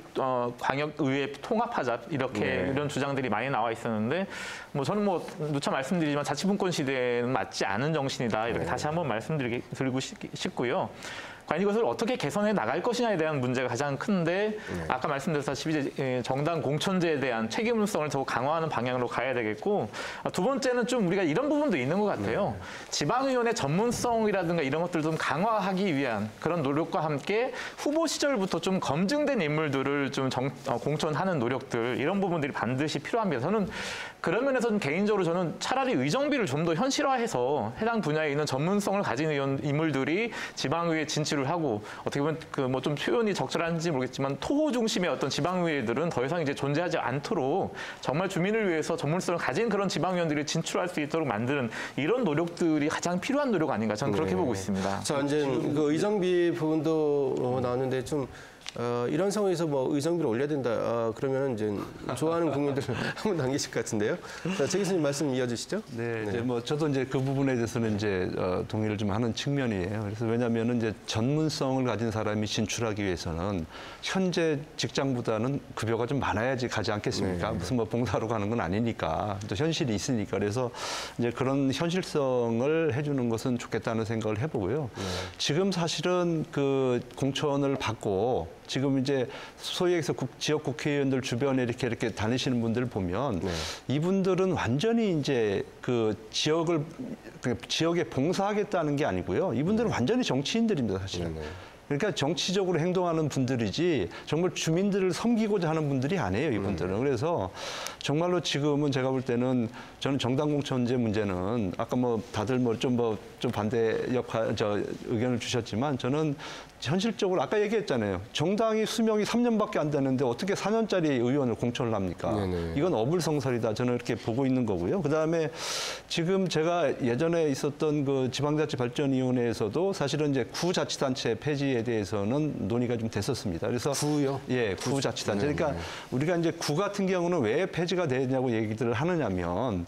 광역의회 통합하자 이렇게 이런 주장들이 많이 나와 있었는데 뭐 저는 뭐 누차 말씀드리지만 자치분권 시대는 맞지 않은 정신이다 이렇게 다시 한번 말씀드리고 싶고요. 과연 이것을 어떻게 개선해 나갈 것이냐에 대한 문제가 가장 큰데 아까 말씀드렸다시피 이제 정당 공천제에 대한 책임성을 더 강화하는 방향으로 가야 되겠고 두 번째는 좀 우리가 이런 부분도 있는 것 같아요. 지방의원의 전문성이라든가 이런 것들을 좀 강화하기 위한 그런 노력과 함께 후보 시절부터 좀 검증된 인물들을 좀 공천하는 노력들 이런 부분들이 반드시 필요합니다. 저는 그런 면에서 좀 개인적으로 저는 차라리 의정비를 좀 더 현실화해서 해당 분야에 있는 전문성을 가진 인물들이 지방의회 진출을 하고 어떻게 보면 그 뭐 좀 표현이 적절한지 모르겠지만 토호 중심의 어떤 지방의회들은 더 이상 이제 존재하지 않도록 정말 주민을 위해서 전문성을 가진 그런 지방의원들이 진출할 수 있도록 만드는 이런 노력들이 가장 필요한 노력 아닌가 저는 그렇게 보고 있습니다. 자, 이제 그 의정비 부분도 나왔는데 좀 이런 상황에서 뭐 의정비를 올려야 된다. 그러면 이제 좋아하는 국민들 한번 당기실 것 같은데요. 자, 제 교수님 말씀 이어주시죠. 네, 이제 뭐 저도 이제 그 부분에 대해서는 이제 동의를 좀 하는 측면이에요. 그래서 왜냐하면은 이제 전문성을 가진 사람이 진출하기 위해서는 현재 직장보다는 급여가 좀 많아야지 가지 않겠습니까? 무슨 뭐 봉사로 가는 건 아니니까 또 현실이 있으니까 그래서 이제 그런 현실성을 해주는 것은 좋겠다는 생각을 해보고요. 지금 사실은 그 공천을 받고 지금 이제 소위 해서 지역 국회의원들 주변에 이렇게 다니시는 분들 보면 이분들은 완전히 이제 그 지역에 봉사하겠다는 게 아니고요. 이분들은 완전히 정치인들입니다, 사실은. 그러니까 정치적으로 행동하는 분들이지 정말 주민들을 섬기고자 하는 분들이 아니에요, 이분들은. 그래서 정말로 지금은 제가 볼 때는 저는 정당 공천제 문제는 아까 뭐 다들 좀 반대 의견을 주셨지만 저는 현실적으로 아까 얘기했잖아요. 정당이 수명이 3년밖에 안 되는데 어떻게 4년짜리 의원을 공천을 합니까? 이건 어불성설이다. 저는 이렇게 보고 있는 거고요. 그다음에 지금 제가 예전에 있었던 그 지방자치발전위원회에서도 사실은 이제 구자치단체 폐지에 대해서는 논의가 좀 됐었습니다. 그래서 구요? 예, 구자치단체. 그러니까 우리가 이제 구 같은 경우는 왜 폐지가 되냐고 얘기들을 하느냐면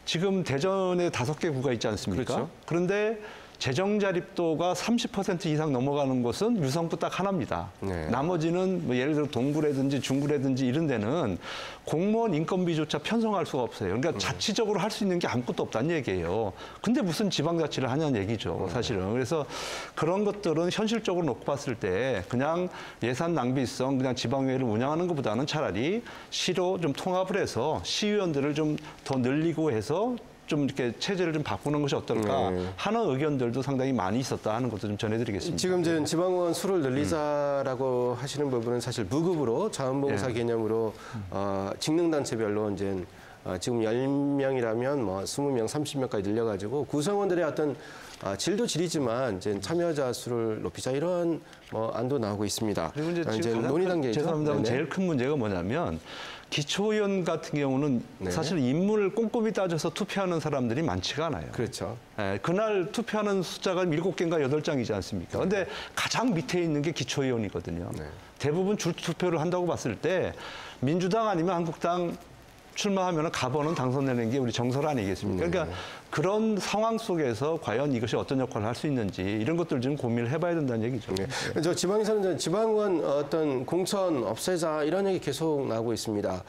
지금 대전에 5개 구가 있지 않습니까? 그렇죠. 그런데 재정 자립도가 30% 이상 넘어가는 곳은 유성구 딱 하나입니다. 나머지는 뭐 예를 들어 동구라든지 중구라든지 이런 데는 공무원 인건비조차 편성할 수가 없어요. 그러니까 자치적으로 할 수 있는 게 아무것도 없다는 얘기예요. 근데 무슨 지방자치를 하냐는 얘기죠, 사실은. 그래서 그런 것들은 현실적으로 놓고 봤을 때 그냥 예산 낭비성, 그냥 지방의회를 운영하는 것보다는 차라리 시로 좀 통합을 해서 시의원들을 좀 더 늘리고 해서 좀 이렇게 체제를 좀 바꾸는 것이 어떨까 하는 의견들도 상당히 많이 있었다 하는 것도 좀 전해드리겠습니다. 지금 이제 지방의원 수를 늘리자라고 하시는 부분은 사실 무급으로 자원봉사 개념으로 직능단체별로 이제 지금 10명이라면 뭐 20명, 30명까지 늘려가지고 구성원들의 어떤 질도 질이지만 이제 참여자 수를 높이자 이런 뭐 안도 나오고 있습니다. 그리고 이제 지금 논의 단계죠. 죄송합니다. 제일 큰 문제가 뭐냐면 기초의원 같은 경우는 사실 인물을 꼼꼼히 따져서 투표하는 사람들이 많지가 않아요. 그렇죠. 예, 그날 투표하는 숫자가 7개인가 8장이지 않습니까? 근데 가장 밑에 있는 게 기초의원이거든요. 대부분 줄투표를 한다고 봤을 때 민주당 아니면 한국당 출마하면 가보는 당선되는 게 우리 정설 아니겠습니까? 그러니까 그런 상황 속에서 과연 이것이 어떤 역할을 할 수 있는지 이런 것들 좀 고민을 해봐야 된다는 얘기죠. 저 지방에서는 지방의원 어떤 공천 없애자 이런 얘기 계속 나오고 있습니다.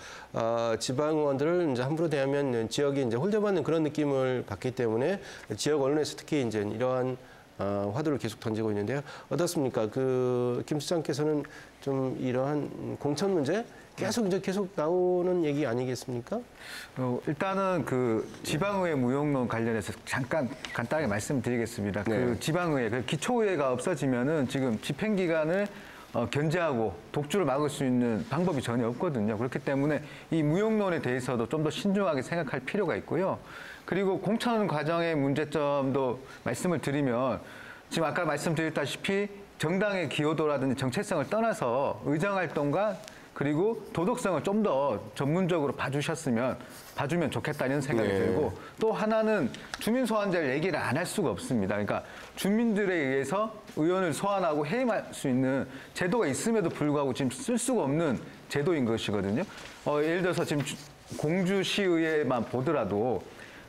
지방의원들을 이제 함부로 대하면 지역이 이제 홀대받는 그런 느낌을 받기 때문에 지역 언론에서 특히 이제 이러한 화두를 계속 던지고 있는데요. 어떻습니까? 김 수장께서는 좀 이러한 공천 문제 계속 나오는 얘기 아니겠습니까? 일단은 그 지방의회 무용론 관련해서 잠깐 간단하게 말씀드리겠습니다. 그 지방의회, 그 기초의회가 없어지면은 지금 집행기관을 견제하고 독주를 막을 수 있는 방법이 전혀 없거든요. 그렇기 때문에 이 무용론에 대해서도 좀 더 신중하게 생각할 필요가 있고요. 그리고 공천 과정의 문제점도 말씀을 드리면 지금 아까 말씀드렸다시피 정당의 기여도라든지 정체성을 떠나서 의정활동과 그리고 도덕성을 좀 더 전문적으로 봐주면 좋겠다는 생각이 들고 또 하나는 주민 소환제를 얘기를 안 할 수가 없습니다. 그러니까 주민들에 의해서 의원을 소환하고 해임할 수 있는 제도가 있음에도 불구하고 지금 쓸 수가 없는 제도인 것이거든요. 예를 들어서 지금 공주시의회만 보더라도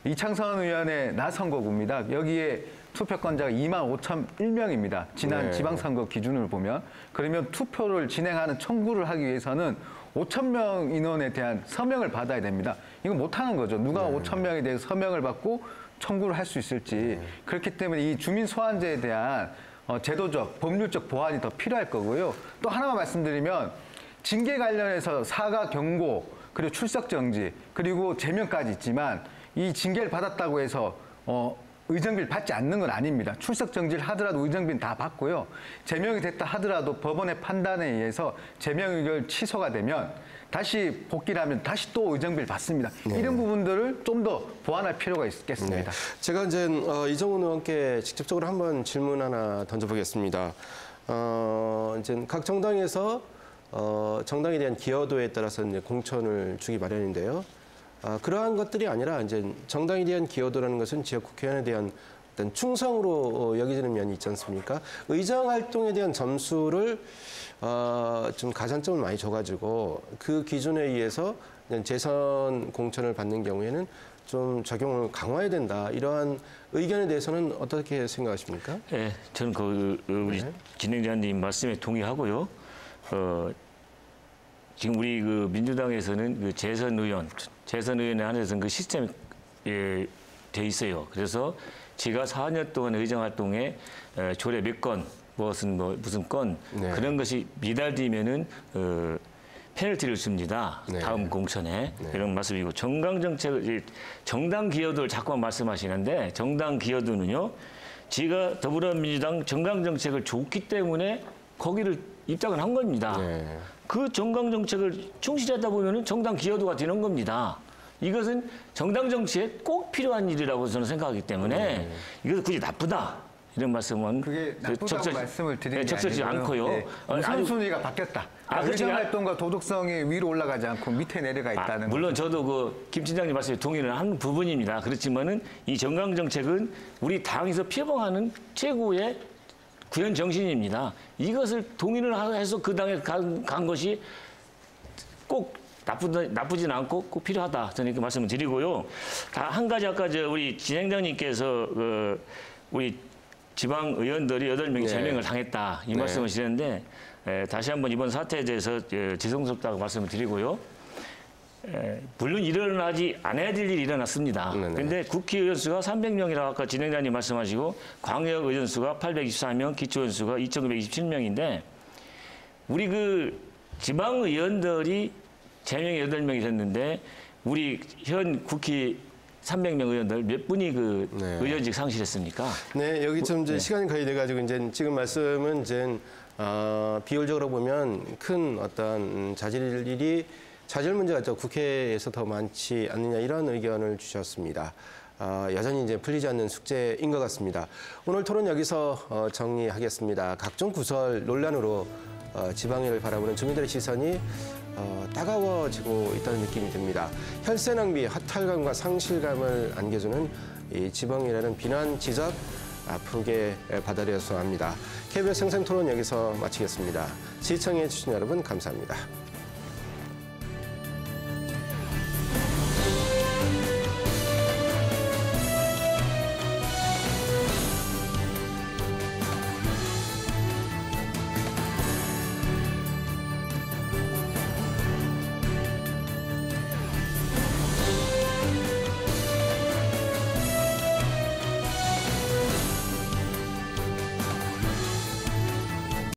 이창선 의원의 나선거구입니다. 여기에 투표권자가 25,001명입니다. 지난 지방선거 기준을 보면. 그러면 투표를 진행하는 청구를 하기 위해서는 5,000명 인원에 대한 서명을 받아야 됩니다. 이거 못하는 거죠. 누가 5,000명에 대해서 서명을 받고 청구를 할 수 있을지. 그렇기 때문에 이 주민 소환제에 대한 제도적, 법률적 보완이 더 필요할 거고요. 또 하나만 말씀드리면 징계 관련해서 사과 경고, 그리고 출석 정지, 그리고 제명까지 있지만 이 징계를 받았다고 해서 의정비를 받지 않는 건 아닙니다. 출석 정지를 하더라도 의정비는 다 받고요. 제명이 됐다 하더라도 법원의 판단에 의해서 제명 의결 취소가 되면 다시 복귀를 하면 다시 또 의정비를 받습니다. 이런 부분들을 좀 더 보완할 필요가 있겠습니다. 제가 이제 이정훈 의원께 직접적으로 한번 질문 하나 던져보겠습니다. 이제 각 정당에서 정당에 대한 기여도에 따라서 이제 공천을 주기 마련인데요. 그러한 것들이 아니라 이제 정당에 대한 기여도라는 것은 지역 국회의원에 대한 어떤 충성으로 여겨지는 면이 있지 않습니까? 의정 활동에 대한 점수를 좀 가산점을 많이 줘가지고 그 기준에 의해서 재선 공천을 받는 경우에는 좀 적용을 강화해야 된다. 이러한 의견에 대해서는 어떻게 생각하십니까? 네, 저는 우리 진행자님 말씀에 동의하고요. 지금 우리 민주당에서는 재선 의원에 한해서는 그 시스템이 돼 있어요. 그래서 제가 4년 동안 의정 활동에 조례 몇 건, 무슨 건 그런 것이 미달되면은 페널티를 줍니다. 네. 다음 공천에 이런 말씀이고 정당 기여도를 자꾸만 말씀하시는데 정당 기여도는요. 제가 더불어민주당 정강 정책을 좋기 때문에 거기를 입당을 한 겁니다. 네. 그 정강 정책을 충실하다 보면은 정당 기여도가 되는 겁니다. 이것은 정당 정치에 꼭 필요한 일이라고 저는 생각하기 때문에 이것은 굳이 나쁘다. 이런 말씀은 그게 나쁘다고 말씀을 드리는 게 적절치 아니고요. 않고요. 네. 우선순위가 바뀌었다. 의정 제가- 활동과 도덕성이 위로 올라가지 않고 밑에 내려가 있다는 물론 저도 김 팀장님 말씀에 동의를 한 부분입니다. 그렇지만은 이 정강 정책은 우리 당에서 표방하는 최고의 구현 정신입니다. 이것을 동의를 해서 그 당에 간 것이 꼭 나쁘진 않고 꼭 필요하다. 저는 이렇게 말씀을 드리고요. 한 가지 아까 우리 진행자님께서 우리 지방 의원들이 8명이 제명을 당했다. 이 말씀을 드렸는데 다시 한번 이번 사태에 대해서 죄송스럽다고 말씀을 드리고요. 물론 일어나지 않아야 될 일이 일어났습니다. 그런데 국회의원 수가 300명이라고 아까 진행자님 말씀하시고 광역의원 수가 824명, 기초의원 수가 2,927명인데 우리 지방의원들이 제명이 8명이 됐는데 우리 현 국회 300명 의원들 몇 분이 의원직 상실했습니까? 네, 여기 좀 이제 시간이 거의 돼가지고 이제 지금 말씀은 이제 비율적으로 보면 큰 어떤 자질 문제가 국회에서 더 많지 않느냐 이런 의견을 주셨습니다. 여전히 이제 풀리지 않는 숙제인 것 같습니다. 오늘 토론 여기서 정리하겠습니다. 각종 구설 논란으로 지방의를 바라보는 주민들의 시선이 따가워지고 있다는 느낌이 듭니다. 혈세 낭비, 허탈감과 상실감을 안겨주는 이 지방이라는 비난 지적 아프게 받아들여서 합니다. KBS 생생토론 여기서 마치겠습니다. 시청해 주신 여러분 감사합니다.